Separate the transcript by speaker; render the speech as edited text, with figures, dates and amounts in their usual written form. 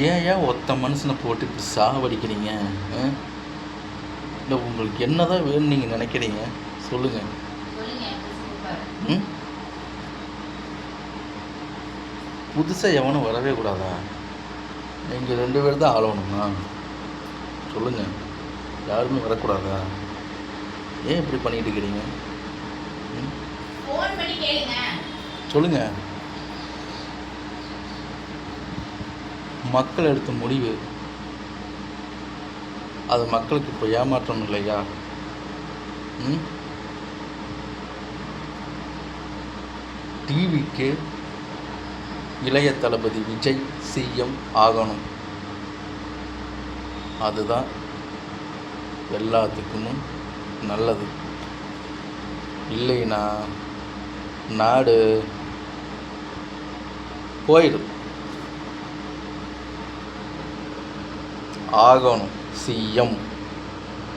Speaker 1: ஏன் ஒத்த மனுஷனை போட்டு இப்படி சாவடிக்கிறீங்க? இல்லை உங்களுக்கு என்ன தான் வேணும்னு நீங்கள் நினைக்கிறீங்க சொல்லுங்கள். ம் புதுசாக எவனும் வரவே கூடாதா? நீங்கள் 2 பேர் தான் ஆளணுமா? சொல்லுங்கள், யாருமே வரக்கூடாதா? ஏன் இப்படி பண்ணிட்டு இருக்கிறீங்க? சொல்லுங்கள். மக்கள் எடுத்த முடிவு அது மக்களுக்கு இப்போ ஏமாற்றம் இல்லையா? டிவிக்கு இளைய தளபதி விஜய் சிஎம் ஆகணும். அதுதான் எல்லாத்துக்கும் நல்லது. இல்லைன்னா நாடு போயிடும். ஆகணும் சிஎம்.